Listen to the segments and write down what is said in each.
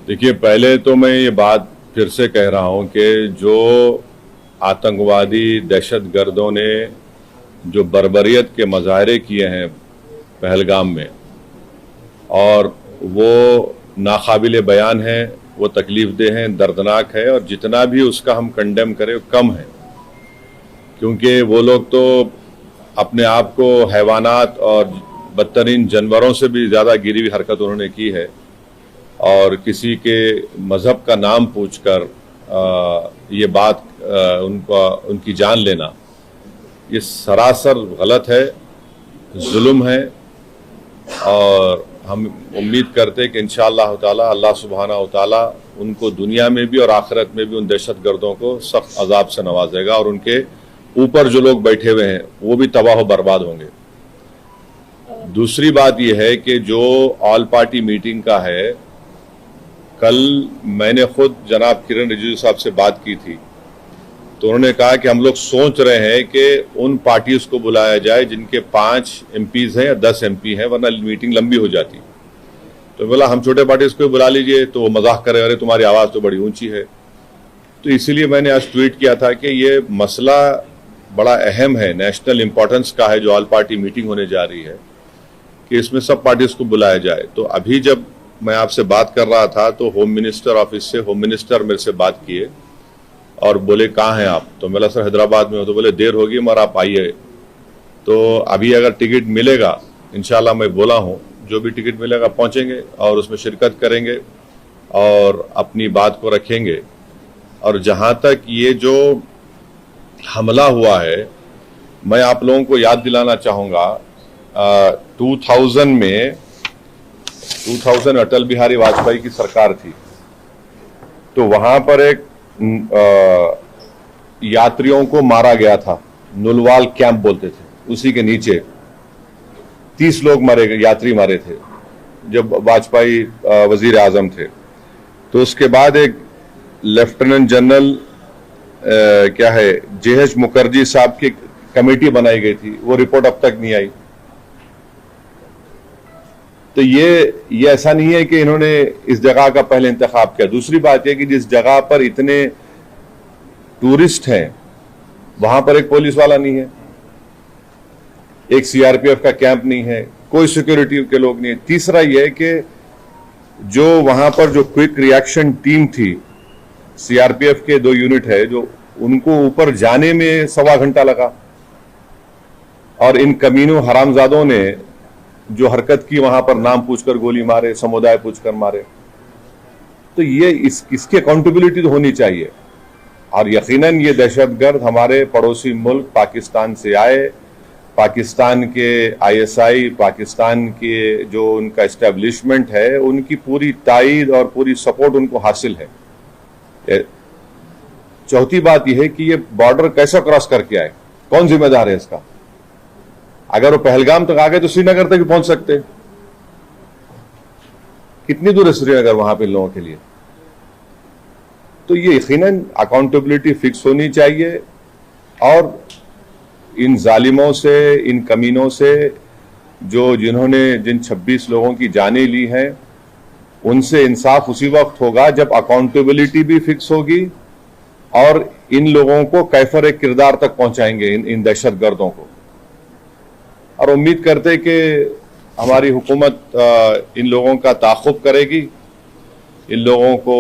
देखिए, पहले तो मैं ये बात फिर से कह रहा हूं कि जो आतंकवादी दहशतगर्दों ने जो बर्बरियत के मज़ाहरे किए हैं पहलगाम में, और वो नाकाबिले बयान है, वो तकलीफ देह हैं, दर्दनाक है, और जितना भी उसका हम कंडेम करें वो कम है। क्योंकि वो लोग तो अपने आप को हैवानात और बदतरीन जानवरों से भी ज़्यादा गिरी हुई हरकत उन्होंने की है, और किसी के मज़हब का नाम पूछकर ये बात उनकी जान लेना, ये सरासर गलत है, जुल्म है। और हम उम्मीद करते हैं कि इंशाअल्लाह ताला अल्लाह सुब्हानहू व तआला उनको दुनिया में भी और आखिरत में भी उन दहशतगर्दों को सख्त अजाब से नवाजेगा, और उनके ऊपर जो लोग बैठे हुए हैं वो भी तबाह बर्बाद होंगे। दूसरी बात यह है कि जो ऑल पार्टी मीटिंग का है, कल मैंने खुद जनाब किरण रिजिजू साहब से बात की थी, तो उन्होंने कहा कि हम लोग सोच रहे हैं कि उन पार्टीज को बुलाया जाए जिनके 5 MPs हैं या 10 MP हैं, वरना मीटिंग लंबी हो जाती। तो बोला हम छोटे पार्टीज को बुला लीजिए, तो वो मजाक करे, अरे तुम्हारी आवाज़ तो बड़ी ऊंची है। तो इसीलिए मैंने आज ट्वीट किया था कि ये मसला बड़ा अहम है, नेशनल इंपॉर्टेंस का है, जो ऑल पार्टी मीटिंग होने जा रही है, कि इसमें सब पार्टीज को बुलाया जाए। तो अभी जब मैं आपसे बात कर रहा था तो होम मिनिस्टर ऑफिस से होम मिनिस्टर मेरे से बात किए और बोले कहाँ हैं आप? तो बोला सर हैदराबाद में हो। तो बोले देर होगी मगर आप आइए। तो अभी अगर टिकट मिलेगा, इंशाल्लाह मैं बोला हूँ, जो भी टिकट मिलेगा पहुँचेंगे और उसमें शिरकत करेंगे और अपनी बात को रखेंगे। और जहाँ तक ये जो हमला हुआ है, मैं आप लोगों को याद दिलाना चाहूँगा, 2000 अटल बिहारी वाजपेयी की सरकार थी, तो वहां पर एक यात्रियों को मारा गया था, नुलवाल कैंप बोलते थे, उसी के नीचे 30 लोग मारे गए, यात्री मारे थे जब वाजपेयी वजीर आजम थे। तो उसके बाद एक लेफ्टिनेंट जनरल क्या है JH मुखर्जी साहब की कमेटी बनाई गई थी, वो रिपोर्ट अब तक नहीं आई। तो ये ऐसा नहीं है कि इन्होंने इस जगह का पहले इंतखाब किया। दूसरी बात यह कि जिस जगह पर इतने टूरिस्ट हैं वहां पर एक पुलिस वाला नहीं है, एक CRPF का कैंप नहीं है, कोई सिक्योरिटी के लोग नहीं है। तीसरा यह है कि जो वहां पर जो क्विक रिएक्शन टीम थी, CRPF के 2 यूनिट है, जो उनको ऊपर जाने में 1.25 घंटा लगा, और इन कमीनों हरामजादों ने जो हरकत की वहां पर नाम पूछकर गोली मारे, समुदाय पूछकर मारे। तो ये इसकी अकाउंटेबिलिटी तो होनी चाहिए। और यकीनन ये दहशतगर्द हमारे पड़ोसी मुल्क पाकिस्तान से आए, पाकिस्तान के ISI, पाकिस्तान के जो उनका एस्टेब्लिशमेंट है, उनकी पूरी ताईद और पूरी सपोर्ट उनको हासिल है। चौथी बात यह है कि ये बॉर्डर कैसे क्रॉस करके आए, कौन जिम्मेदार है इसका? अगर वो पहलगाम तक आ गए तो श्रीनगर तक भी पहुंच सकते। कितनी दूर है श्रीनगर वहां पे लोगों के लिए? तो ये यकीनन अकाउंटेबिलिटी फिक्स होनी चाहिए, और इन जालिमों से, इन कमीनों से, जिन्होंने जिन 26 लोगों की जानें ली हैं, उनसे इंसाफ उसी वक्त होगा जब अकाउंटेबिलिटी भी फिक्स होगी और इन लोगों को कैफर किरदार तक पहुंचाएंगे, इन दहशतगर्दों को। और उम्मीद करते कि हमारी हुकूमत इन लोगों का ताक़ुब करेगी, इन लोगों को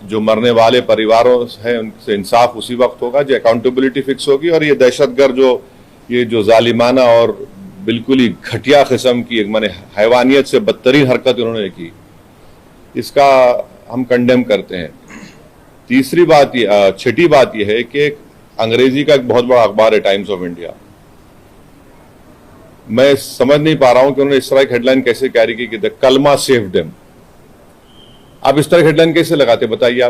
जो मरने वाले परिवारों हैं उनसे इंसाफ उसी वक्त होगा जब अकाउंटेबिलिटी फिक्स होगी। और ये दहशतगर्द ये जो जालिमाना और बिल्कुल ही घटिया किस्म की, एक माने हैवानियत से बदतरीन हरकत उन्होंने की, इसका हम कंडेम करते हैं। छठी बात यह है कि अंग्रेजी का एक बहुत बड़ा अखबार है टाइम्स ऑफ इंडिया, मैं समझ नहीं पा रहा हूं कि उन्होंने इस तरह की हेडलाइन कैसे कैरी की कि द कलमा सेव्ड देम। आप इस तरह की हेडलाइन कैसे लगाते, बताइए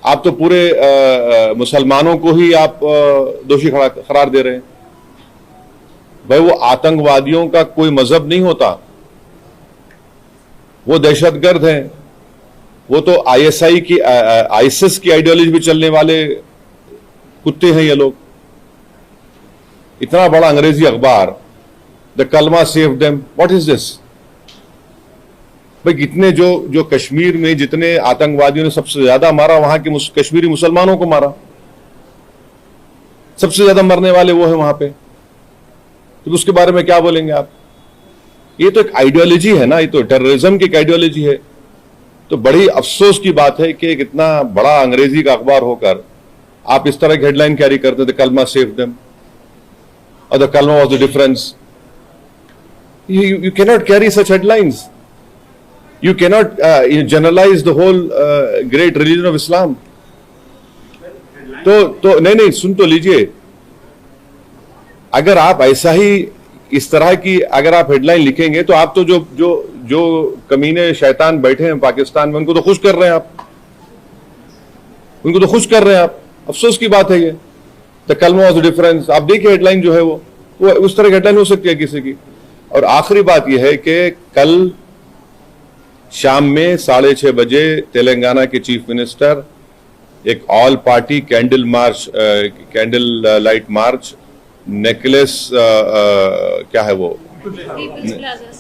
आप तो पूरे मुसलमानों को ही आप दोषी करार दे रहे हैं। भाई वो आतंकवादियों का कोई मजहब नहीं होता, वो दहशतगर्द हैं, वो तो ISI की ISIS की आइडियोलॉजी भी चलने वाले कुत्ते हैं ये लोग। इतना बड़ा अंग्रेजी अखबार, द कलमा saved them, what is this? भाई कितने जो कश्मीर में जितने आतंकवादियों ने सबसे ज्यादा मारा, वहां के कश्मीरी मुसलमानों को मारा, सबसे ज्यादा मरने वाले वो है वहां पे। तो उसके बारे में क्या बोलेंगे आप? ये तो एक आइडियोलॉजी है ना, ये तो टेररिज्म की एक आइडियोलॉजी है। तो बड़ी अफसोस की बात है कि इतना बड़ा अंग्रेजी का अखबार होकर आप इस तरह की हेडलाइन कैरी करते थे, कलमा सेव देम और द कलमा was the difference. You cannot carry such headlines. You cannot generalize the whole great religion of Islam. तो नहीं सुन तो लीजिए, अगर आप ऐसा ही इस तरह की अगर आप हेडलाइन लिखेंगे तो आप तो जो कमीने शैतान बैठे हैं पाकिस्तान में उनको तो खुश कर रहे हैं आप, उनको तो खुश कर रहे हैं आप। अफसोस की बात है ये। द कलमा वाज द डिफरेंस, आप देखिए हेडलाइन जो है वो उस तरह की हेडलाइन हो सकती है किसी की। और आखिरी बात यह है कि कल शाम में 6:30 बजे तेलंगाना के चीफ मिनिस्टर एक all party candle light march necklace क्या है वो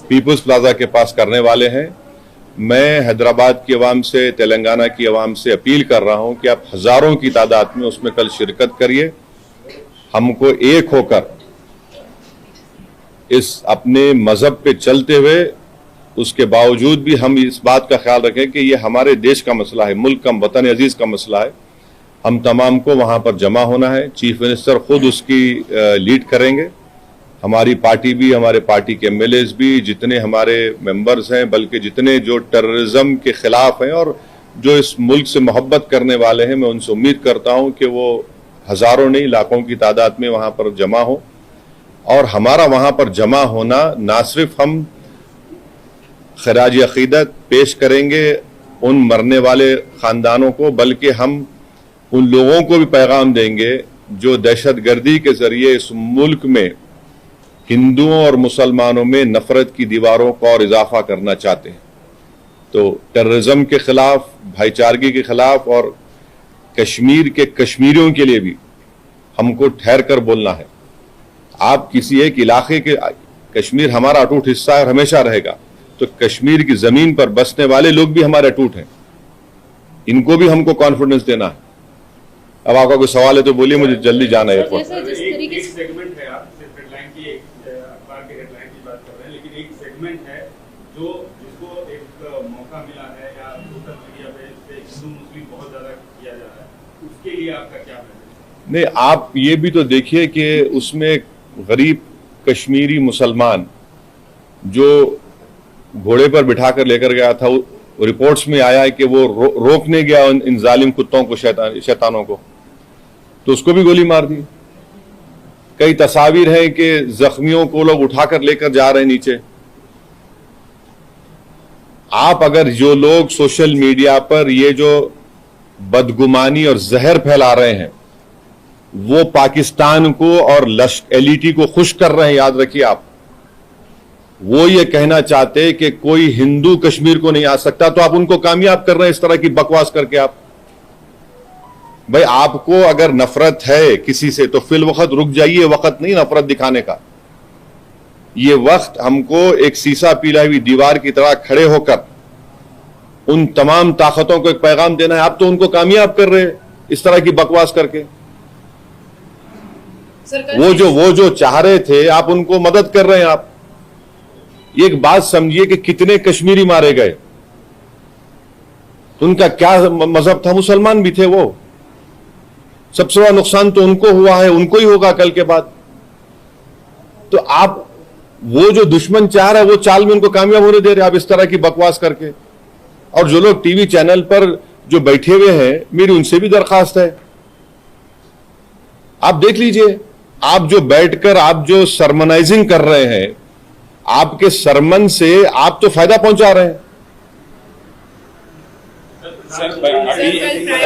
पीपुल्स प्लाजा के पास करने वाले हैं। मैं हैदराबाद की आवाम से, तेलंगाना की आवाम से अपील कर रहा हूं कि आप हजारों की तादाद में उसमें कल शिरकत करिए। हमको एक होकर इस अपने मजहब पे चलते हुए उसके बावजूद भी हम इस बात का ख्याल रखें कि ये हमारे देश का मसला है, मुल्क का, वतन अजीज का मसला है। हम तमाम को वहां पर जमा होना है। चीफ मिनिस्टर खुद उसकी लीड करेंगे, हमारी पार्टी भी, हमारे पार्टी के एमएलएज भी, जितने हमारे मेंबर्स हैं, बल्कि जितने जो टेररिज्म के खिलाफ हैं और जो इस मुल्क से मोहब्बत करने वाले हैं, मैं उनसे उम्मीद करता हूं कि वो हजारों नहीं लाखों की तादाद में वहां पर जमा हो। और हमारा वहां पर जमा होना ना सिर्फ हम खराज अकीदत पेश करेंगे उन मरने वाले खानदानों को, बल्कि हम उन लोगों को भी पैगाम देंगे जो दहशतगर्दी के जरिए इस मुल्क में हिंदुओं और मुसलमानों में नफरत की दीवारों को और इजाफा करना चाहते हैं। तो टेररिज्म के खिलाफ, भाईचारगी के खिलाफ और कश्मीर के कश्मीरियों के लिए भी हमको ठहर कर बोलना है। आप किसी एक इलाके के, कश्मीर हमारा अटूट हिस्सा है और हमेशा रहेगा, तो कश्मीर की जमीन पर बसने वाले लोग भी हमारे अटूट हैं, इनको भी हमको कॉन्फिडेंस देना है। अब आपका कोई सवाल है तो बोलिए, मुझे जल्दी जाना है एयरपोर्ट। एक सेगमेंट है, आप सिर्फ हेडलाइन की, अखबार के हेडलाइन की बात कर रहे हैं, लेकिन एक सेगमेंट है जिसको एक मौका मिला है या सोशल मीडिया पे हिंदू मुस्लिम बहुत ज्यादा किया जा रहा है, उसके लिए आपका क्या मैसेज? नहीं, आप ये भी तो देखिए कि उसमें गरीब कश्मीरी मुसलमान जो घोड़े पर बिठाकर लेकर गया था, रिपोर्ट्स में आया है कि वो रोकने गया इन जालिम कुत्तों को, शैतानों को, तो उसको भी गोली मार दी। कई तस्वीर हैं कि जख्मियों को लोग उठाकर लेकर जा रहे हैं नीचे। आप अगर जो लोग सोशल मीडिया पर ये जो बदगुमानी और जहर फैला रहे हैं वो पाकिस्तान को और एलईटी को खुश कर रहे हैं, याद रखिए आप। वो ये कहना चाहते कि कोई हिंदू कश्मीर को नहीं आ सकता, तो आप उनको कामयाब कर रहे हैं इस तरह की बकवास करके। आप भाई, आपको अगर नफरत है किसी से तो फिल वक्त रुक जाइए, वक्त नहीं नफरत दिखाने का। ये वक्त हमको एक सीसा पीला हुई दीवार की तरह खड़े होकर उन तमाम ताकतों को एक पैगाम देना है। आप तो उनको कामयाब कर रहे हैं इस तरह की बकवास करके। वो जो चाह रहे थे, आप उनको मदद कर रहे हैं। आप एक बात समझिए कि कितने कश्मीरी मारे गए, उनका क्या मजहब था? मुसलमान भी थे वो। सबसे बड़ा नुकसान तो उनको हुआ है, उनको ही होगा कल के बाद। तो आप वो जो दुश्मन चाह रहा है वो चाल में उनको कामयाब होने दे रहे आप इस तरह की बकवास करके। और जो लोग टीवी चैनल पर जो बैठे हुए हैं, मेरी उनसे भी दरखास्त है, आप देख लीजिए। आप जो बैठकर आप जो सरमनाइजिंग कर रहे हैं, आपके सरमन से आप तो फायदा पहुंचा रहे हैं।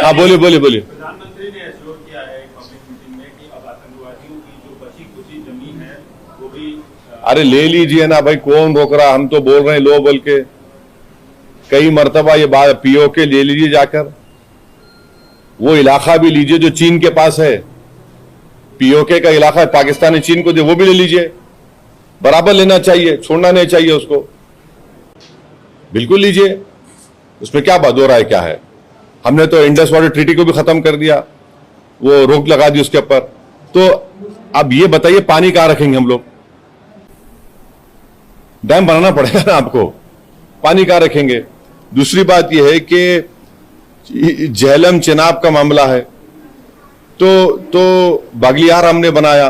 हाँ, बोलिए। प्रधानमंत्री ने एश्योर किया है पब्लिक मीटिंग में कि अब आतंकवादियों की जो बची खुची जमीन है वो भी अरे ले लीजिए ना भाई, कौन रोक रहा? हम तो बोल रहे हैं लो बोल के कई मर्तबा ये बात। पीओके ले लीजिए जाकर, वो इलाका भी लीजिए जो चीन के पास है। पीओके का इलाका पाकिस्तान ने चीन को दे, वो भी ले लीजिए। बराबर लेना चाहिए, छोड़ना नहीं चाहिए उसको। बिल्कुल लीजिए, उसमें क्या बात हो रहा है, क्या है। हमने तो इंडस वाटर ट्रीटी को भी खत्म कर दिया, वो रोक लगा दी उसके ऊपर। तो अब ये बताइए पानी कहां रखेंगे हम लोग? डैम बनाना पड़ेगा ना आपको, पानी कहां रखेंगे? दूसरी बात यह है कि झेलम चेनाब का मामला है, तो बागलियार हमने बनाया।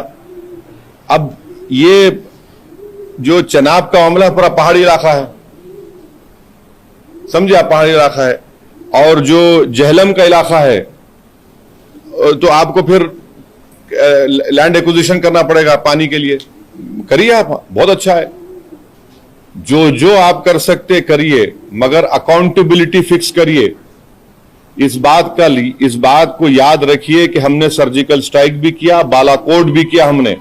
अब ये जो चेनाब का मामला पूरा पहाड़ी इलाका है, समझे आप, पहाड़ी इलाका है। और जो झेलम का इलाका है तो आपको फिर लैंड एक्विजिशन करना पड़ेगा पानी के लिए। करिए आप, बहुत अच्छा है, जो जो आप कर सकते करिए, मगर अकाउंटेबिलिटी फिक्स करिए। इस बात को याद रखिए कि हमने सर्जिकल स्ट्राइक भी किया, बालाकोट भी किया हमने,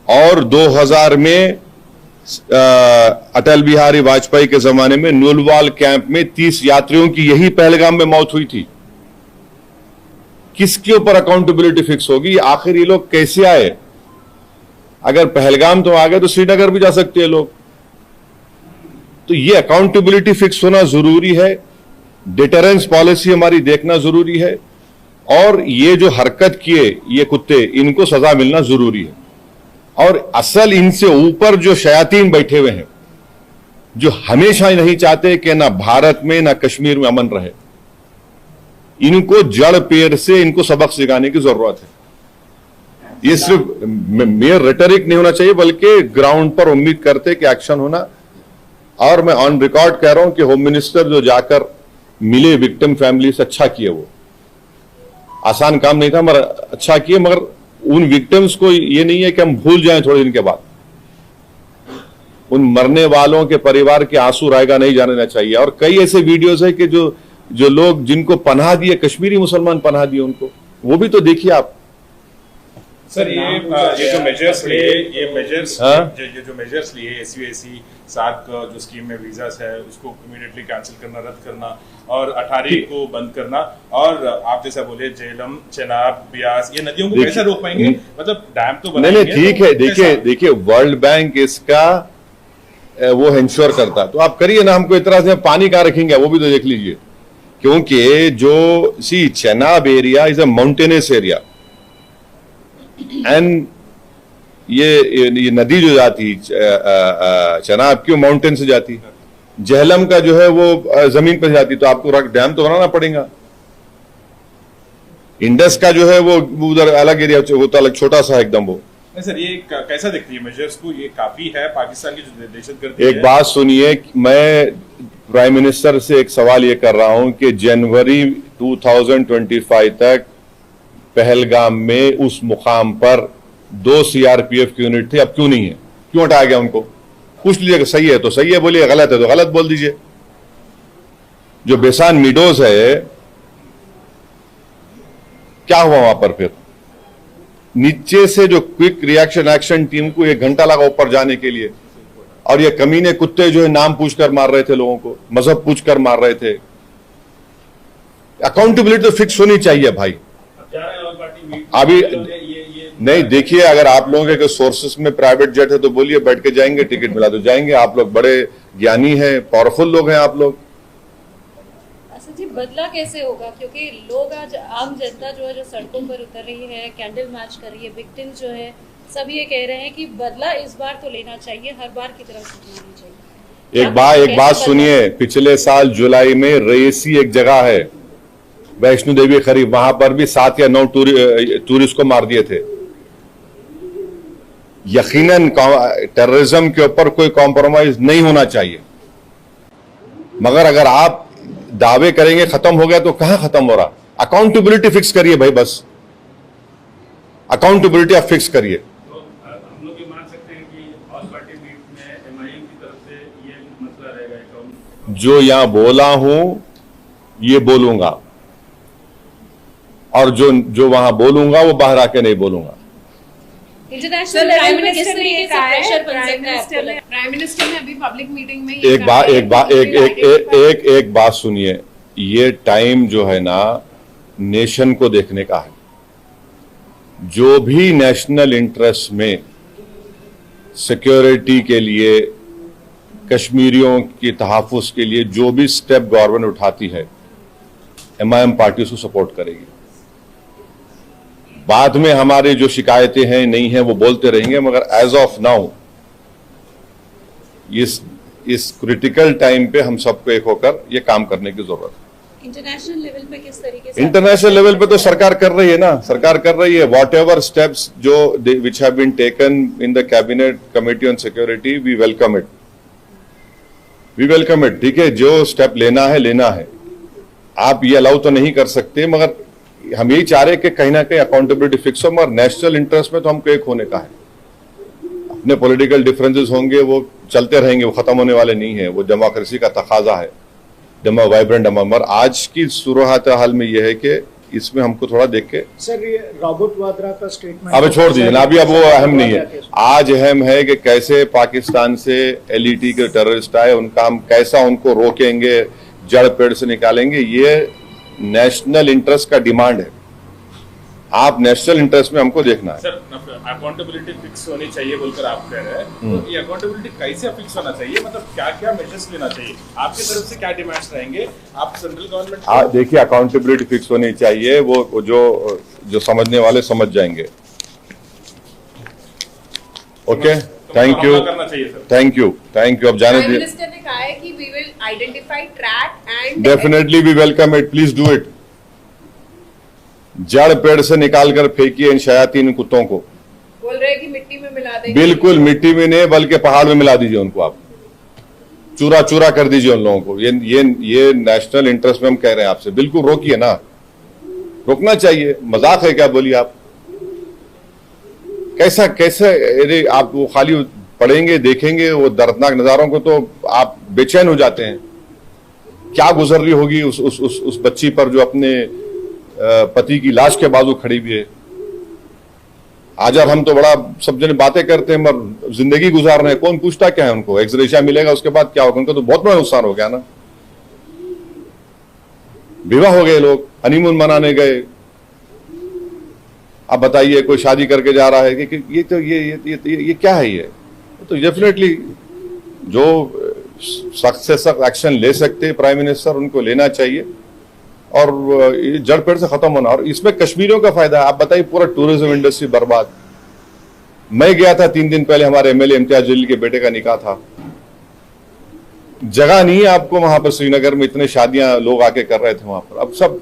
और 2000 में अटल बिहारी वाजपेयी के जमाने में नुलवाल कैंप में 30 यात्रियों की यही पहलगाम में मौत हुई थी। किसके ऊपर अकाउंटेबिलिटी फिक्स होगी? आखिर ये लोग कैसे आए? अगर पहलगाम तो आ गए तो श्रीनगर भी जा सकते हैं लोग। तो ये अकाउंटेबिलिटी फिक्स होना जरूरी है, डिटरेंस पॉलिसी हमारी देखना जरूरी है, और ये जो हरकत किए ये कुत्ते, इनको सजा मिलना जरूरी है। और असल इनसे ऊपर जो शयातीन बैठे हुए हैं, जो हमेशा नहीं चाहते कि ना भारत में ना कश्मीर में अमन रहे, इनको जड़ पेड़ से इनको सबक सिखाने की जरूरत है। ये सिर्फ मेयर रेटरिक नहीं होना चाहिए, बल्कि ग्राउंड पर उम्मीद करते कि एक्शन होना। और मैं ऑन रिकॉर्ड कह रहा हूं कि होम मिनिस्टर जो जाकर मिले विक्टिम फैमिली से, अच्छा किए। वो आसान काम नहीं था मगर अच्छा किए। मगर उन विक्टिम्स को ये नहीं है कि हम भूल जाएं थोड़े दिन के बाद। उन मरने वालों के परिवार के आंसू रायगा नहीं जाने चाहिए। और कई ऐसे वीडियोस है कि जो लोग जिनको पनाह दिए, कश्मीरी मुसलमान पनाह दिए उनको, वो भी तो देखिए आप। सर ये जो मेजर्स लिए, ये जो मेजर्स लिए SUAC 7 जो स्कीम में वीजास है उसको इमीडिएटली कैंसिल करना, रद्द करना, और 18 को बंद करना, और आप जैसा बोले झेलम, चेनाब, ब्यास, ये नदियों को कैसे रोक पाएंगे? मतलब डैम तो बनाएंगे। नहीं, ठीक है। देखिए वर्ल्ड बैंक इसका वो इंश्योर करता, तो आप करिए ना। हमको इतना से पानी कहां रखेंगे वो भी तो देख लीजिए। क्योंकि जो Chenab area is a mountainous area, and ये नदी जो जाती चेनाब की माउंटेन से जाती, झेलम का जो है वो जमीन पर जाती, तो आपको डैम तो बनाना पड़ेगा। इंडस का जो है वो उधर अलग एरिया, वो तो अलग छोटा सा एकदम। वो सर ये कैसा दिखती है मेजर्स को? ये काफी है पाकिस्तान की जो दहशतगर्दी है। एक बात सुनिए, मैं प्राइम मिनिस्टर से एक सवाल ये कर रहा हूं कि जनवरी 2025 तक पहलगाम में उस मुकाम पर 2 CRPF की यूनिट थी, अब क्यों नहीं है? क्यों हटाया गया उनको? पूछ लीजिए, सही है तो सही है बोलिए, गलत है तो गलत बोल दीजिए। जो बेसान मीडोज है, क्या हुआ वहां पर? फिर नीचे से जो क्विक रिएक्शन एक्शन टीम को 1 घंटा लगा ऊपर जाने के लिए, और ये कमीने कुत्ते जो है नाम पूछकर मार रहे थे लोगों को, मजहब पूछकर मार रहे थे। अकाउंटेबिलिटी तो फिक्स होनी चाहिए भाई। अभी नहीं, देखिए, अगर आप लोगों के सोर्सेस में प्राइवेट जेट है तो बोलिए, बैठ के जाएंगे, टिकट मिला तो जाएंगे। आप लोग बड़े ज्ञानी हैं, पावरफुल लोग हैं आप लोग। अच्छा जी, बदला कैसे होगा? क्योंकि लोग आज, आम जनता जो है जो सड़कों पर उतर रही है, कैंडल मार्च कर रही है, विक्टिम्स जो है सब ये कह रहे हैं कि बदला इस बार तो लेना चाहिए, हर बार की तरफ से लेना चाहिए। एक बात सुनिए, पिछले साल जुलाई में रईसी एक जगह है वैष्णो देवी करीब, वहां पर भी 7 या 9 टूरिस्ट को मार दिए थे। यकीनन टेररिज्म के ऊपर कोई कॉम्प्रोमाइज नहीं होना चाहिए, मगर अगर आप दावे करेंगे खत्म हो गया तो कहां खत्म हो रहा? अकाउंटेबिलिटी फिक्स करिए भाई, बस अकाउंटेबिलिटी आप फिक्स करिए। तो हम लोग ये मान सकते हैं कि ऑल पार्टी मीट में MIM की तरफ से ये मसला रहेगा। जो यहां बोला हूं ये बोलूंगा, और जो वहां बोलूंगा वो बाहर आके नहीं बोलूंगा। इंटरनेशनल लेवल पे किस तरीके से प्रेशर बन सकता है आपको लगता है? प्राइम मिनिस्टर ने अभी पब्लिक मीटिंग में एक बात सुनिए, ये टाइम जो है ना नेशन को देखने का है। जो भी नेशनल इंटरेस्ट में सिक्योरिटी के लिए कश्मीरियों के तहफ़्फ़ुज़ के लिए जो भी स्टेप गवर्नमेंट उठाती है, MIM पार्टी उसको सपोर्ट करेगी। बाद में हमारे जो शिकायतें हैं नहीं हैं वो बोलते रहेंगे, मगर एज ऑफ नाउ इस क्रिटिकल टाइम पे हम सबको एक होकर ये काम करने की जरूरत है। इंटरनेशनल लेवल पे किस तरीके से इंटरनेशनल लेवल पे तो सरकार कर रही है ना, सरकार कर रही है। वॉट एवर स्टेप्स जो which have been taken in the cabinet committee on security, we welcome it, ठीक है। जो स्टेप लेना है। आप ये अलाउ तो नहीं कर सकते, मगर हम यही चाह रहे हैं कि कहीं ना कहीं अकाउंटेबिलिटी फिक्स हो, मगर नेशनल इंटरेस्ट में तो हमको एक होने का है। अपने पॉलिटिकल डिफरेंसेस होंगे, वो चलते रहेंगे, वो खत्म होने वाले नहीं है। वो डेमोक्रेसी का तकाजा है, वाइब्रेंट डेमोक्रेसी। आज की सूरत हाल में यह है कि इसमें हमको थोड़ा देख के सर, ये रॉबर्ट वाड्रा का स्टेटमेंट अब छोड़ दीजिए ना, अभी अब वो अहम नहीं है। आज अहम है कि कैसे पाकिस्तान से LET के टेररिस्ट आए, उनका हम कैसा उनको रोकेंगे, जड़ पेड़ से निकालेंगे। ये नेशनल इंटरेस्ट का डिमांड है। आप नेशनल इंटरेस्ट में हमको देखना है। सर, अकाउंटेबिलिटी फिक्स होनी चाहिए बोलकर आप कह रहे हैं, तो ये अकाउंटेबिलिटी कैसे फिक्स होना चाहिए? मतलब क्या क्या मेजर्स लेना चाहिए? आपकी तरफ से क्या डिमांड्स रहेंगे? आप सेंट्रल गवर्नमेंट देखिए, अकाउंटेबिलिटी फिक्स होनी चाहिए, वो जो समझने वाले समझ जाएंगे। Okay, thank you, thank you. अब जाने प्राइम दीजिए। मिनिस्टर ने कहा है कि we will identify, track and definitely we welcome it, please do it. जड़ पेड़ से निकालकर फेंकिए इन शयातीन कुत्तों को। बोल रहे हैं कि मिट्टी में मिला देंगे। बिल्कुल मिट्टी में नहीं, बल्कि पहाड़ में मिला दीजिए उनको। आप चूरा चूरा कर दीजिए उन लोगों को। ये नेशनल इंटरेस्ट में हम कह रहे हैं आपसे, बिल्कुल रोकिए ना, रोकना चाहिए। मजाक है क्या? बोलिए आप, कैसे अरे आप वो खाली पढ़ेंगे, देखेंगे वो दर्दनाक नजारों को तो आप बेचैन हो जाते हैं। क्या गुजर रही होगी उस बच्ची पर जो अपने पति की लाश के बाजू खड़ी हुई है। आज अब हम तो बड़ा सब जने बातें करते हैं, मगर जिंदगी गुजार रहे हैं। कौन पूछता क्या है उनको? एक्सग्रेशिया मिलेगा, उसके बाद क्या होगा? उनको तो बहुत बड़ा नुकसान हो गया ना। विवाह हो गए, लोग हनीमून मनाने गए। अब बताइए, कोई शादी करके जा रहा है कि ये क्या है? ये तो डेफिनेटली जो सख्त से सख्त एक्शन ले सकते प्राइम मिनिस्टर, उनको लेना चाहिए और ये जड़ पेड़ से खत्म होना। और इसमें कश्मीरियों का फायदा है। आप बताइए, पूरा टूरिज्म इंडस्ट्री बर्बाद। मैं गया था 3 दिन पहले, हमारे MLA इम्तियाज जलील के बेटे का निकाह था। जगह नहीं है आपको वहां पर, श्रीनगर में इतने शादियां लोग आके कर रहे थे वहां पर। अब सब